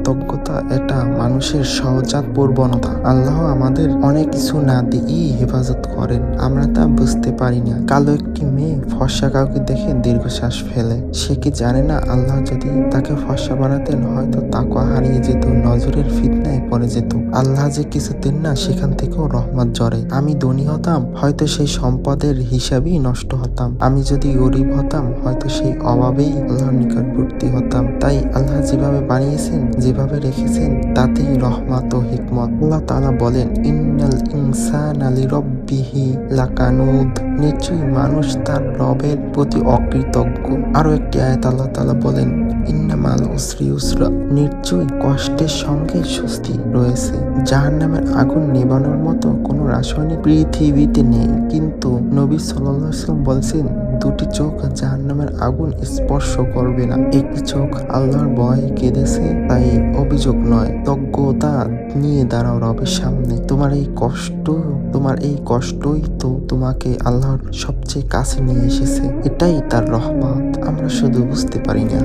কৃতজ্ঞতা এটা মানুষের সহজাত প্রবণতা। আল্লাহ আমাদের অনেক কিছু না দিয়েই হেফাজত করেন, আমরা তা বুঝতে পারি না। কালো একটি মেয়ে ফর্সা কাউকে দেখে দীর্ঘশ্বাস ফেলে। সে কি জানে না আল্লাহ যদি তাকে ফর্সা বানাতেন হয়তো তাকওয়া হারিয়ে যেত, নজরের ফিতনায় পড়ে যেত। আল্লাহ যে কিছু দেন না সেখান থেকেও রহমত ঝরে। আমি ধনী হতাম হয়তো সেই সম্পদের হিসাবেই নষ্ট হতাম, আমি যদি গরিব হতাম হয়তো সেই অভাবেই আল্লাহর নিকটবর্তী হতাম। তাই আল্লাহ যেভাবে বানিয়েছেন, যেভাবে রেখেছেন তাতেই রহমত ও হিকমত। আল্লাহ তাআলা বলেন, ইন্নাল ইনসানা লিরাব্বিহি লাকানুদ, নিশ্চয়ই মানুষ তার রবের প্রতি অকৃতজ্ঞ। আরো একটি আয়াত আল্লাহ তাআলা বলেন, ইন্না মাল উসরি ইউসরা, নিশ্চয়ই কষ্টের সঙ্গে স্বস্তি রয়েছে। জাহান্নামের আগুন নেভানোর মতো কোনো রাসায়নিক পৃথিবীতে নেই, কিন্তু নবী সাল্লাল্লাহু আলাইহি ওয়াসাল্লাম বলছেন দুটি চোখ জাহান্নামের আগুন স্পর্শ করবে না। একটি চোখ আল্লাহর ভয়ে কেঁদেছে, তাই অভিযোগ নয়, তজ্ঞতা নিয়ে দাঁড়াও রবের সামনে। তোমার এই কষ্টই তো তোমাকে আল্লাহর সবচেয়ে কাছে নিয়ে এসেছে। এটাই তার রহমত, আমরা শুধু বুঝতে পারি না।